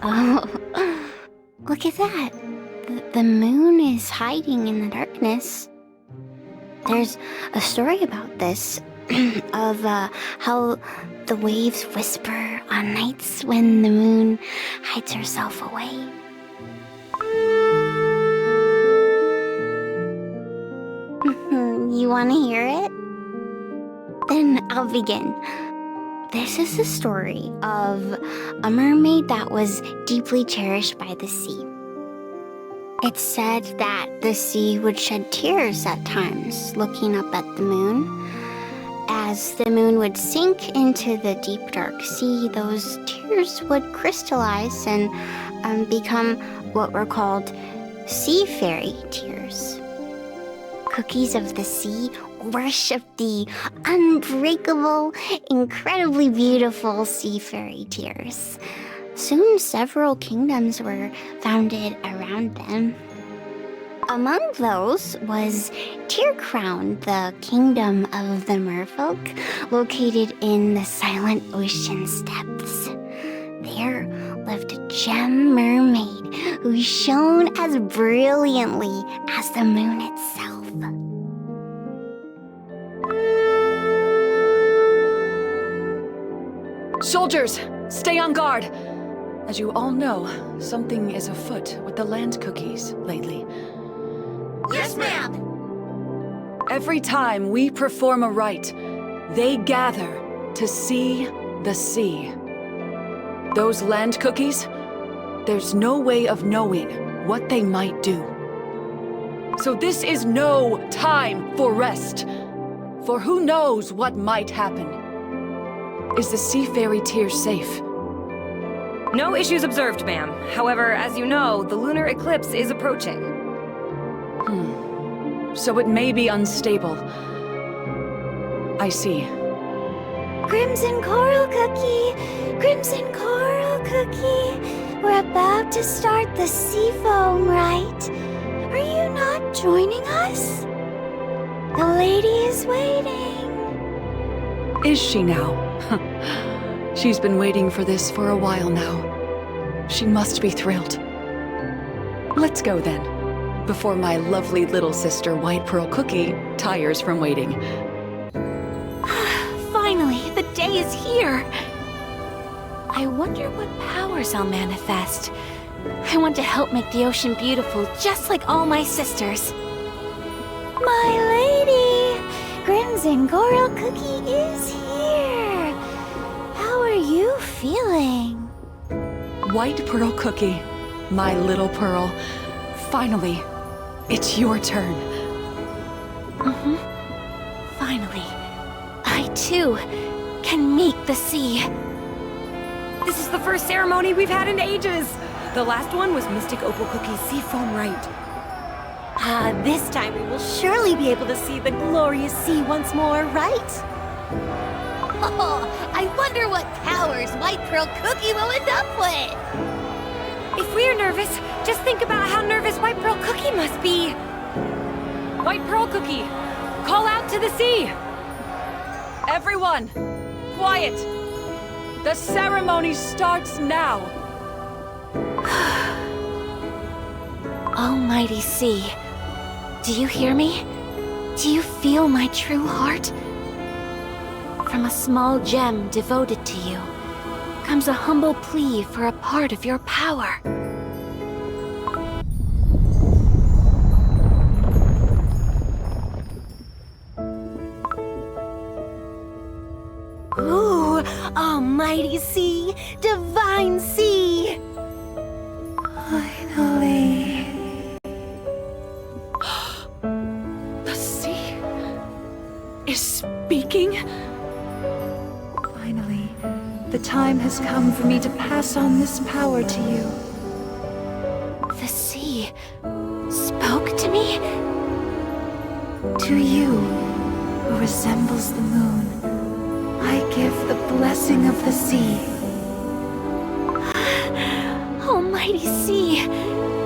Oh, look at that. The moon is hiding in the darkness. There's a story about this, of how the waves whisper on nights when the moon hides herself away. You want to hear it? Then I'll begin. This is the story of a mermaid that was deeply cherished by the sea. It's said that the sea would shed tears at times looking up at the moon. As the moon would sink into the deep dark sea, those tears would crystallize and become what were called sea fairy tears. Cookies of the sea worship the unbreakable, incredibly beautiful sea fairy tears. Soon several kingdoms were founded around them. Among those was Tear Crown, the kingdom of the merfolk, located in the silent ocean's depths. There lived a gem mermaid who shone as brilliantly as the moon itself. Soldiers, stay on guard! As you all know, something is afoot with the land cookies lately. Yes, ma'am! Every time we perform a rite, they gather to see the sea. Those land cookies, there's no way of knowing what they might do. So this is no time for rest, for who knows what might happen. Is the sea fairy tear safe? No issues observed, ma'am. However, as you know, the lunar eclipse is approaching. So it may be unstable. I see. Crimson Coral Cookie! Crimson Coral Cookie! We're about to start the sea foam rite. Are you not joining us? The lady is waiting. Is she now? She's been waiting for this for a while now. She must be thrilled. Let's go then, before my lovely little sister White Pearl Cookie tires from waiting. Finally, the day is here. I wonder what powers I'll manifest. I want to help make the ocean beautiful, just like all my sisters. My lady! Crimson Coral Cookie is here. How are you feeling? White Pearl Cookie, my little pearl. Finally, it's your turn. Finally, I too can meet the sea. This is the first ceremony we've had in ages! The last one was Mystic Opal Cookie's sea foam rite. This time we will surely be able to see the glorious sea once more, right? Oh, I wonder what powers White Pearl Cookie will end up with! If we're nervous, just think about how nervous White Pearl Cookie must be. White Pearl Cookie, call out to the sea! Everyone, quiet! The ceremony starts now! Almighty sea, do you hear me? Do you feel my true heart? From a small gem devoted to you comes a humble plea for a part of your power. Ooh, almighty sea, divine sea! Finally. The sea is speaking? Finally, the time has come for me to pass on this power to you. The sea spoke to me? To you, who resembles the moon, I give the blessing of the sea. Almighty sea,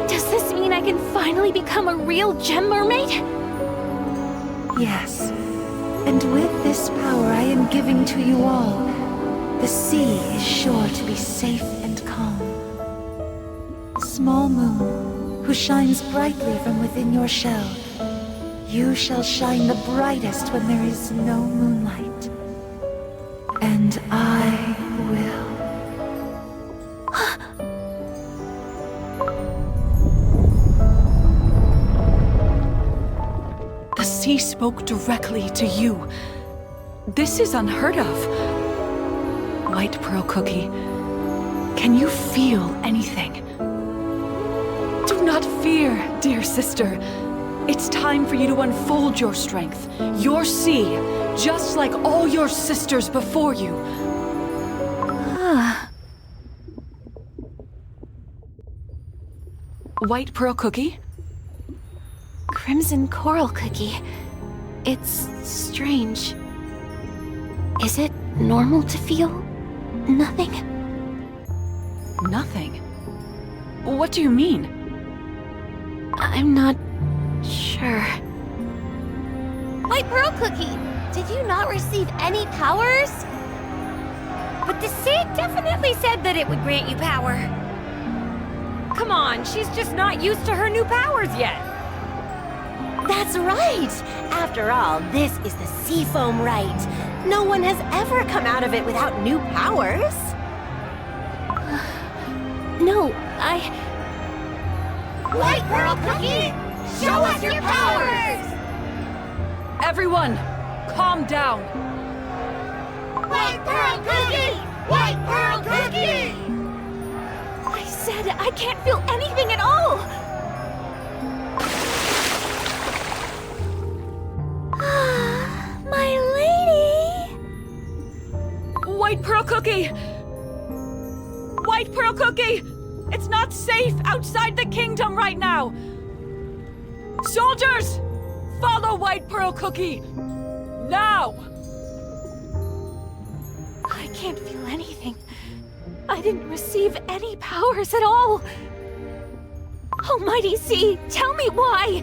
does this mean I can finally become a real gem mermaid? Yes, and with this power I am giving to you all, the sea is sure to be safe and calm. who shines brightly from within your shell. You shall shine the brightest when there is no moonlight. And I will. The sea spoke directly to you. This is unheard of. White Pearl Cookie, can you feel anything? Do not fear, dear sister. It's time for you to unfold your strength, your sea, just like all your sisters before you. White Pearl Cookie? Crimson Coral Cookie. It's strange. Is it normal to feel nothing? Nothing? What do you mean? I'm not sure. White Pearl Cookie, did you not receive any powers? But the sea definitely said that it would grant you power. Come on, she's just not used to her new powers yet. That's right! After all, this is the Seafoam Rite. No one has ever come out of it without new powers. No, White Pearl Cookie, show us your powers! Everyone, calm down. White Pearl Cookie! White Pearl Cookie! I said I can't feel anything at all! My lady! White Pearl Cookie! White Pearl Cookie! It's not safe outside the kingdom right now! Soldiers! Follow White Pearl Cookie! Now! I can't feel anything. I didn't receive any powers at all. Almighty Sea, tell me why!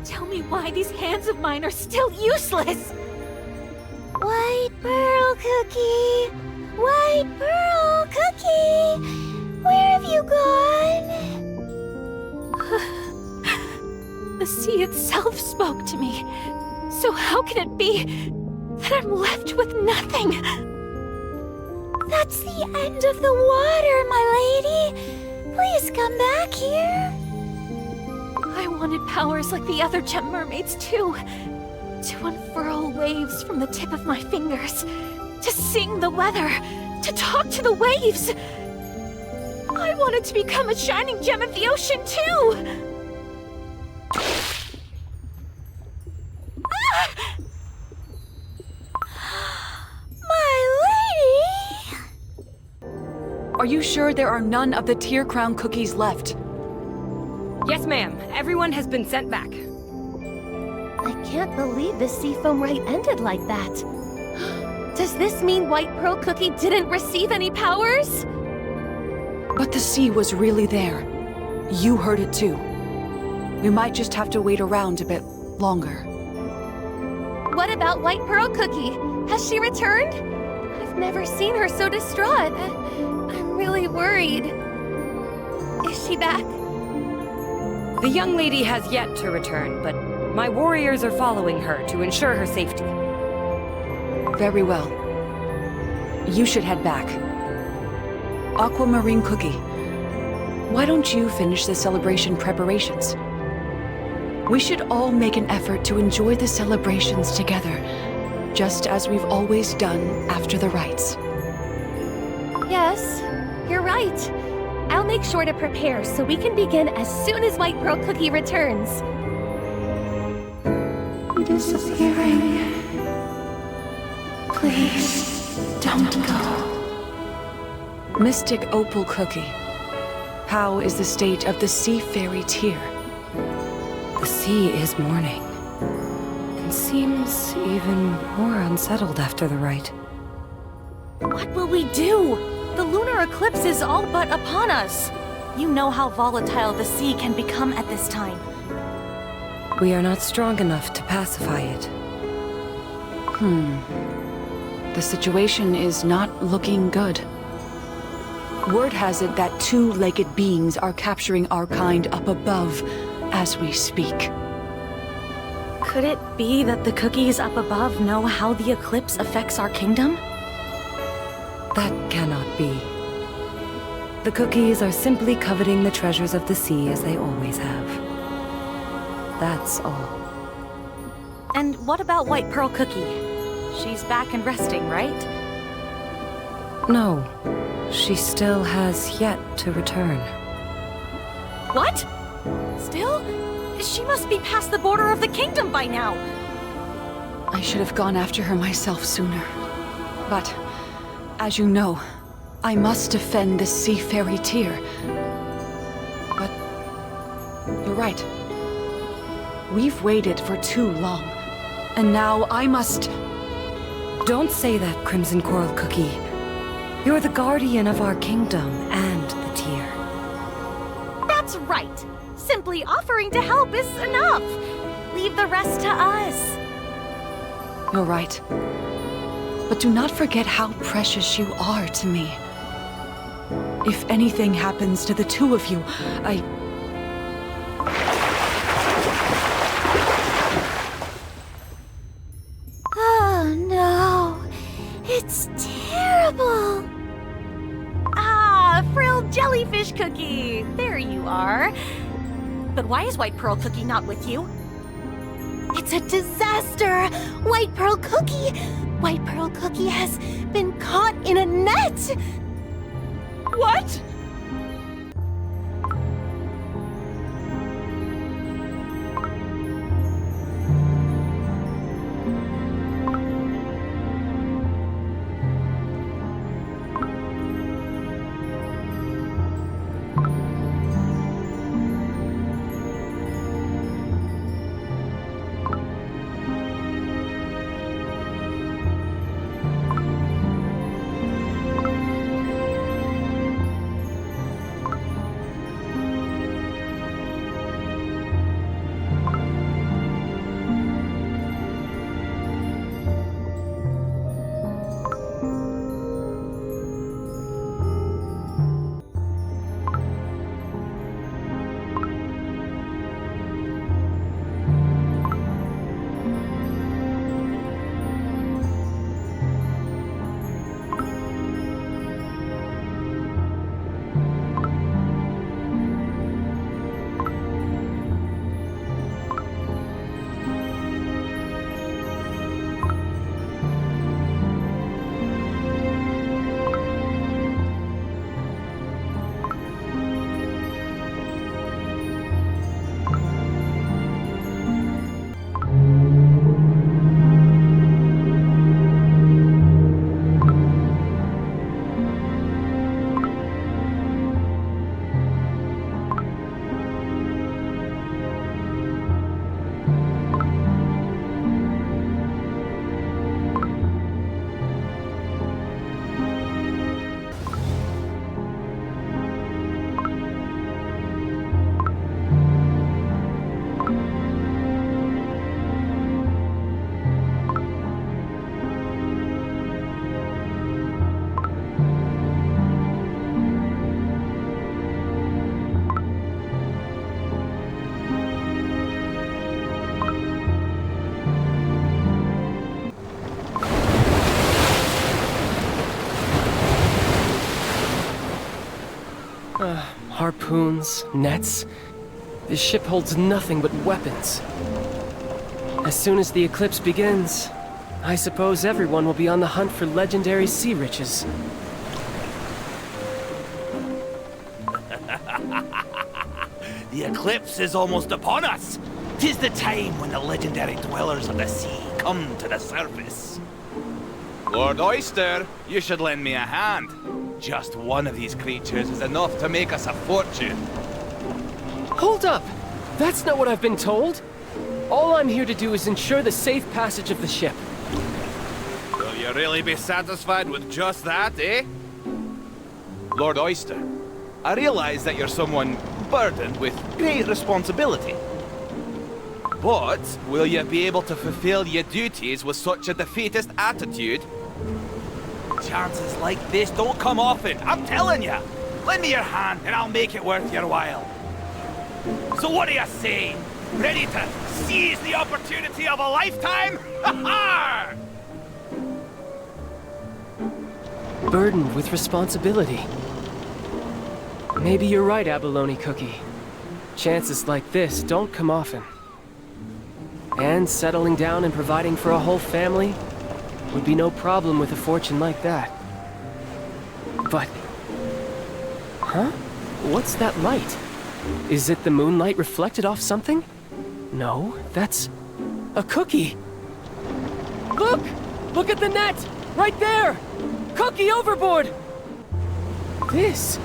Tell me why these hands of mine are still useless! White Pearl Cookie! White Pearl Cookie! Where have you gone? The sea itself spoke to me. So how can it be that I'm left with nothing? That's the end of the water, my lady. Please come back here. I wanted powers like the other gem mermaids too. To unfurl waves from the tip of my fingers. To sing the weather. To talk to the waves. I wanted to become a shining gem of the ocean too. My lady! Are you sure there are none of the Tear Crown cookies left? Yes, ma'am. Everyone has been sent back. I can't believe the Seafoam Rite ended like that. Does this mean White Pearl Cookie didn't receive any powers? But the sea was really there. You heard it too. We might just have to wait around a bit longer. What about White Pearl Cookie? Has she returned? I've never seen her so distraught. I'm really worried. Is she back? The young lady has yet to return, but my warriors are following her to ensure her safety. Very well. You should head back. Aquamarine Cookie, why don't you finish the celebration preparations? We should all make an effort to enjoy the celebrations together, just as we've always done after the rites. Yes, you're right. I'll make sure to prepare so we can begin as soon as White Pearl Cookie returns. Disappearing. Please, don't go. Mystic Opal Cookie, how is the state of the Sea Fairy Tear? The sea is mourning, and seems even more unsettled after the rite. What will we do? The lunar eclipse is all but upon us. You know how volatile the sea can become at this time. We are not strong enough to pacify it. The situation is not looking good. Word has it that two-legged beings are capturing our kind up above as we speak. Could it be that the cookies up above know how the eclipse affects our kingdom? That cannot be. The cookies are simply coveting the treasures of the sea as they always have. That's all. And what about White Pearl Cookie? She's back and resting, right? No, she still has yet to return. What? Still? She must be past the border of the kingdom by now. I should have gone after her myself sooner. But, as you know, I must defend the sea fairy tier. But, you're right. We've waited for too long. And now I must... Don't say that, Crimson Coral Cookie. You're the guardian of our kingdom and the tier. That's right. Simply offering to help is enough. Leave the rest to us. You're right. But do not forget how precious you are to me. If anything happens to the two of you, Oh no, it's terrible. Ah, frilled jellyfish cookie. There you are. But why is White Pearl Cookie not with you? It's a disaster. White Pearl Cookie. White Pearl Cookie has been caught in a net. What? Harpoons, nets. This ship holds nothing but weapons. As soon as the eclipse begins, I suppose everyone will be on the hunt for legendary sea riches. The eclipse is almost upon us. 'Tis the time when the legendary dwellers of the sea come to the surface. Lord Oyster, you should lend me a hand. Just one of these creatures is enough to make us a fortune. Hold up! That's not what I've been told! All I'm here to do is ensure the safe passage of the ship. Will you really be satisfied with just that, eh? Lord Oyster, I realize that you're someone burdened with great responsibility. But will you be able to fulfill your duties with such a defeatist attitude? Chances like this don't come often, I'm telling you. Lend me your hand and I'll make it worth your while. So what do you say? Ready to seize the opportunity of a lifetime? Ha-ha! Burdened with responsibility. Maybe you're right, Abalone Cookie. Chances like this don't come often. And settling down and providing for a whole family would be no problem with a fortune like that. But... huh? What's that light? Is it the moonlight reflected off something? No, that's... a cookie! Look! Look at the net! Right there! Cookie overboard! This...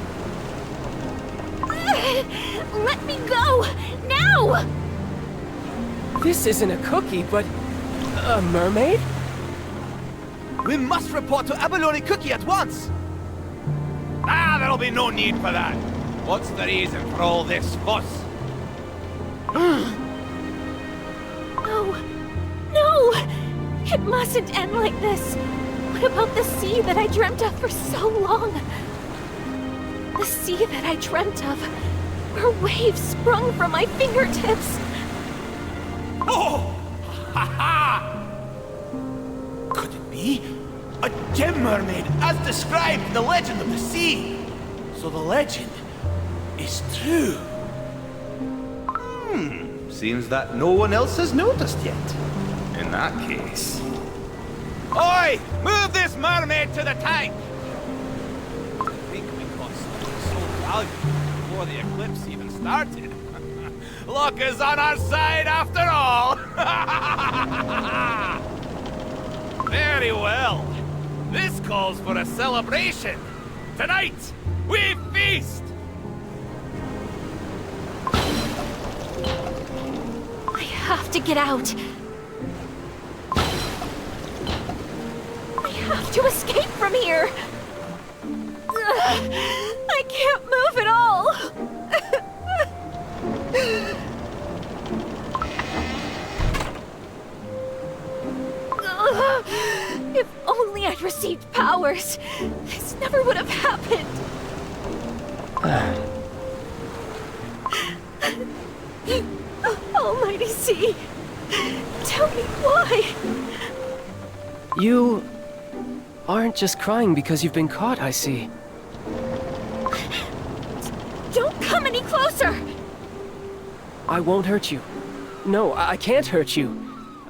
Let me go! Now! this isn't a cookie, but... a mermaid? We must report to Abalone Cookie at once! Ah, there'll be no need for that. What's the reason for all this fuss? No! No! It mustn't end like this! What about the sea that I dreamt of for so long? The sea that I dreamt of, where waves sprung from my fingertips! Oh! Ha ha! Could it be? A gem mermaid, as described in the Legend of the Sea! So the legend is true. Seems that no one else has noticed yet. In that case... Oi! Move this mermaid to the tank! I think we caught something so valuable before the eclipse even started. Luck is on our side after all! Very well. This calls for a celebration. Tonight, we feast! I have to get out. I have to escape from here. I can't move at all. If only I'd received powers, this never would have happened. Almighty Sea, tell me why. You... aren't just crying because you've been caught, I see. Don't come any closer. I won't hurt you. No, I can't hurt you.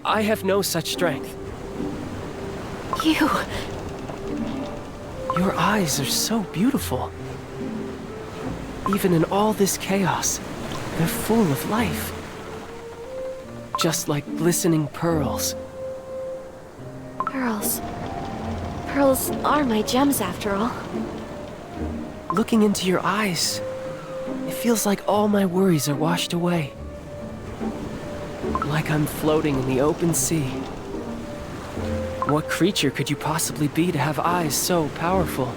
I have no such strength. You... Your eyes are so beautiful. Even in all this chaos, they're full of life. Just like glistening pearls. Pearls. Pearls are my gems after all. Looking into your eyes, it feels like all my worries are washed away. Like I'm floating in the open sea. What creature could you possibly be to have eyes so powerful?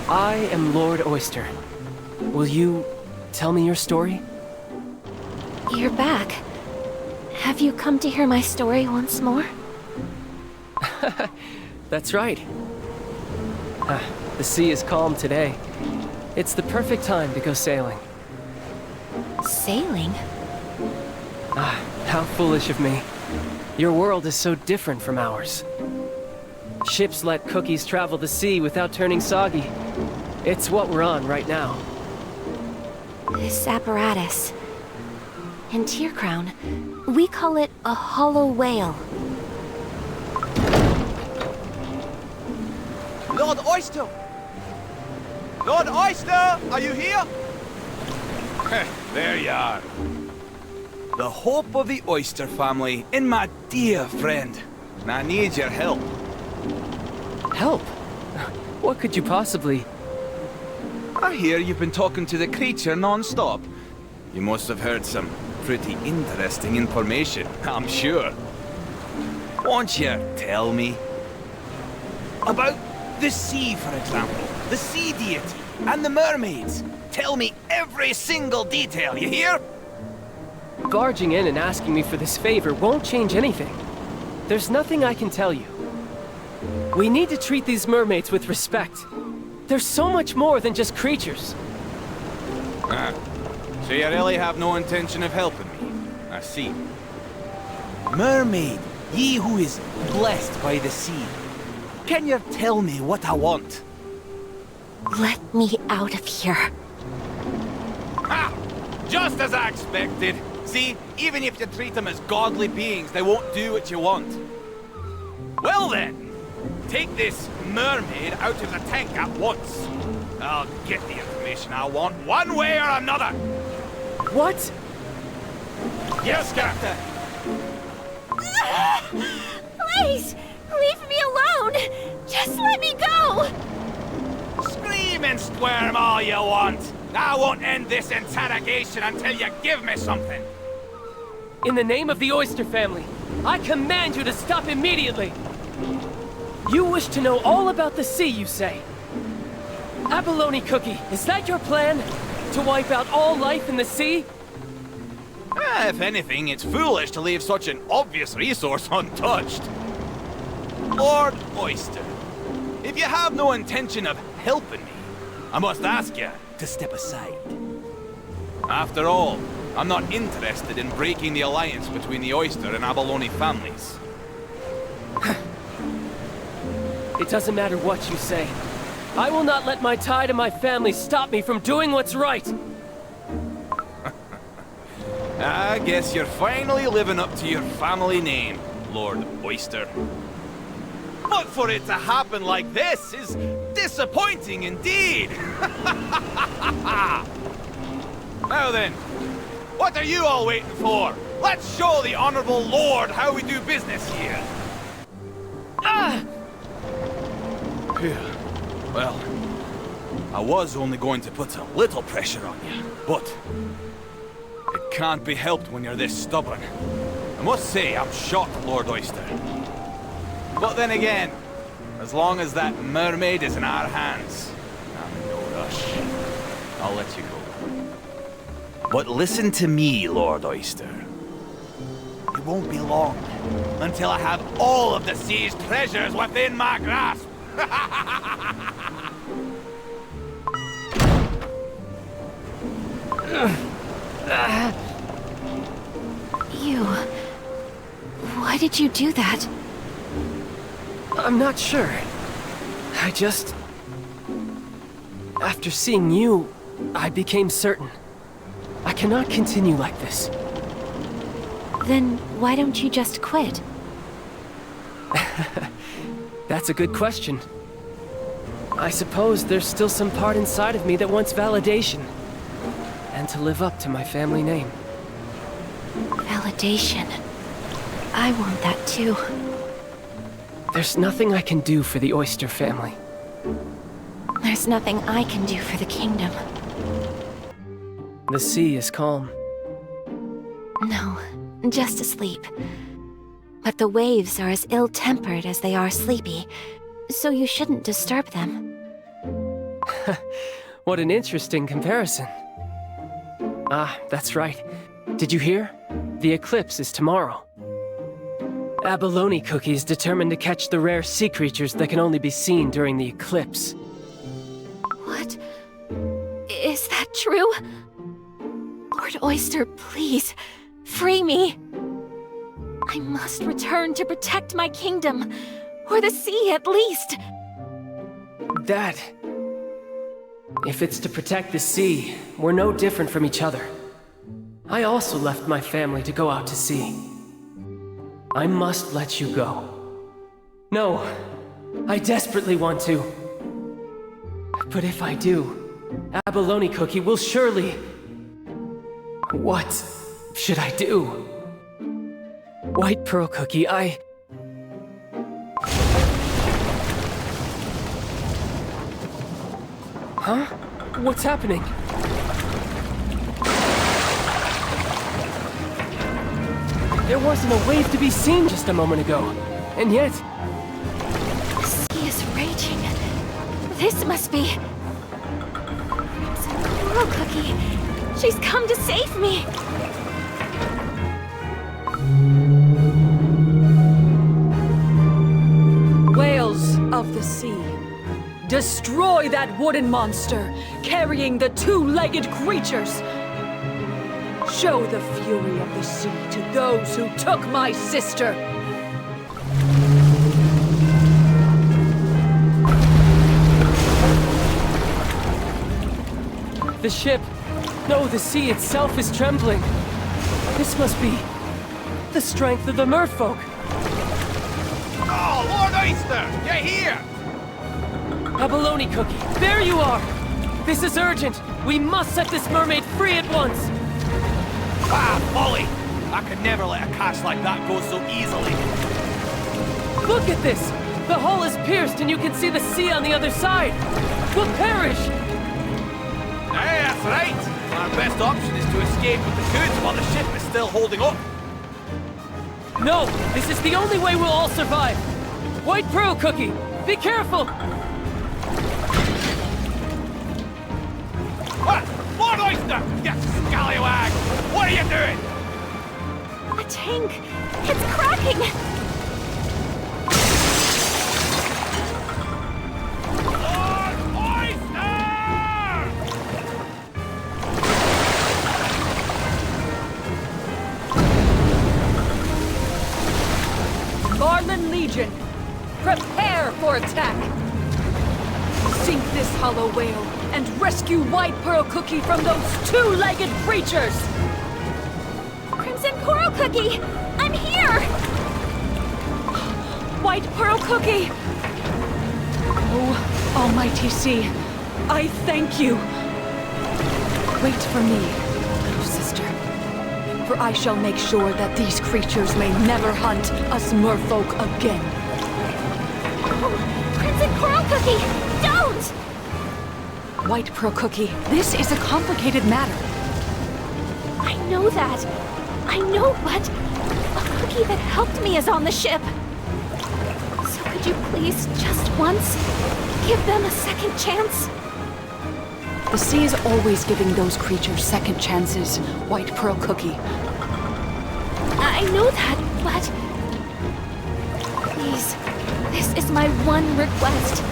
I am Lord Oyster. Will you tell me your story? You're back. Have you come to hear my story once more? That's right. The sea is calm today. It's the perfect time to go sailing. Sailing? How foolish of me. Your world is so different from ours. Ships let cookies travel the sea without turning soggy. It's what we're on right now. This apparatus. In Tearcrown, we call it a hollow whale. Lord Oyster! Lord Oyster, are you here? There you are. The hope of the Oyster family and my dear friend. And I need your help. Help? What could you possibly... I hear you've been talking to the creature non-stop. You must have heard some pretty interesting information, I'm sure. Won't you tell me? About the sea, for example. The sea deity and the mermaids. Tell me every single detail, you hear? Barging in and asking me for this favor won't change anything. There's nothing I can tell you. We need to treat these mermaids with respect. They're so much more than just creatures. So you really have no intention of helping me? I see. Mermaid, ye who is blessed by the sea, can you tell me what I want? Let me out of here. Ha! Just as I expected. See, even if you treat them as godly beings, they won't do what you want. Well then, take this mermaid out of the tank at once. I'll get the information I want one way or another. What? Yes, Captain. Please, leave me alone. Just let me go. Scream and squirm all you want. I won't end this interrogation until you give me something. In the name of the Oyster family, I command you to stop immediately! You wish to know all about the sea, you say? Abalone Cookie, is that your plan? To wipe out all life in the sea? If anything, it's foolish to leave such an obvious resource untouched. Lord Oyster, if you have no intention of helping me, I must ask you to step aside. After all, I'm not interested in breaking the alliance between the Oyster and Abalone families. It doesn't matter what you say. I will not let my tie to my family stop me from doing what's right! I guess you're finally living up to your family name, Lord Oyster. But for it to happen like this is disappointing indeed! Now then, what are you all waiting for? Let's show the Honorable Lord how we do business here! Ah! Phew. Well, I was only going to put a little pressure on you, but it can't be helped when you're this stubborn. I must say, I'm shocked, Lord Oyster. But then again, as long as that mermaid is in our hands, I'm in no rush. I'll let you go. But listen to me, Lord Oyster. It won't be long until I have all of the sea's treasures within my grasp. You... Why did you do that? I'm not sure. I just... After seeing you, I became certain. I cannot continue like this. Then why don't you just quit? That's a good question. I suppose there's still some part inside of me that wants validation. And to live up to my family name. Validation. I want that too. There's nothing I can do for the Oyster family. There's nothing I can do for the kingdom. The sea is calm. No, just asleep. But the waves are as ill-tempered as they are sleepy, so you shouldn't disturb them. What an interesting comparison. Ah, that's right. Did you hear? The eclipse is tomorrow. Abalone Cookie is determined to catch the rare sea creatures that can only be seen during the eclipse. What? Is that true? Lord Oyster, please, free me. I must return to protect my kingdom, or the sea at least. Dad, if it's to protect the sea, we're no different from each other. I also left my family to go out to sea. I must let you go. No, I desperately want to. But if I do, Abalone Cookie will surely... What should I do? White Pearl Cookie, I... Huh? What's happening? There wasn't a wave to be seen just a moment ago, and yet... The sea is raging. This must be... Crimson Coral Cookie. She's come to save me. Whales! the sea. Destroy that wooden monster, carrying the two-legged creatures. Show the fury of the sea to those who took my sister. The ship! No, the sea itself is trembling. This must be the strength of the merfolk. Oh, Lord Oyster! You're here! Abalone Cookie, there you are! This is urgent! We must set this mermaid free at once! Ah, folly! I could never let a catch like that go so easily. Look at this! The hull is pierced and you can see the sea on the other side! We'll perish! Aye, that's right! Our best option is to escape with the goods while the ship is still holding up. No! This is the only way we'll all survive! White Pearl Cookie! Be careful! What? Lord Oyster! You scallywag! What are you doing? The tank! It's cracking! Lord Oyster! Marlin Legion, prepare for attack! Sink this hollow whale and rescue White Pearl Cookie from those two-legged creatures! Crimson Coral Cookie! I'm here! White Pearl Cookie! Oh, Almighty Sea, I thank you! Wait for me, little sister. For I shall make sure that these creatures may never hunt us merfolk again. Oh, Crimson Coral Cookie! Don't! White Pearl Cookie, this is a complicated matter. I know that. I know, but a cookie that helped me is on the ship. So could you please, just once, give them a second chance? The sea is always giving those creatures second chances, White Pearl Cookie. I know that, but... Please, this is my one request.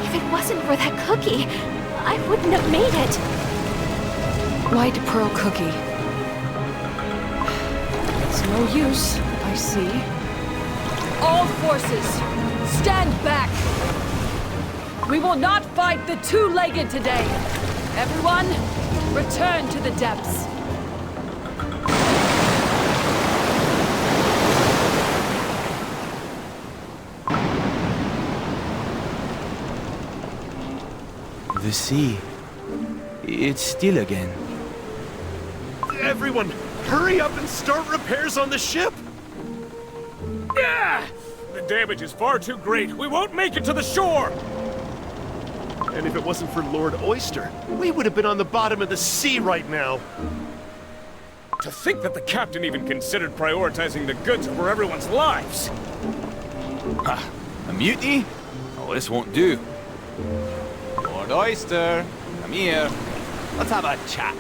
If it wasn't for that cookie, I wouldn't have made it. White Pearl Cookie. It's no use, I see. All forces, stand back! We will not fight the two-legged today. Everyone, return to the depths. The sea. It's still again. Everyone, hurry up and start repairs on the ship! Yeah! The damage is far too great. We won't make it to the shore! And if it wasn't for Lord Oyster, we would have been on the bottom of the sea right now. To think that the captain even considered prioritizing the goods over everyone's lives! Ha! A mutiny? Oh, this won't do. Lord Oyster, come here. Let's have a chat.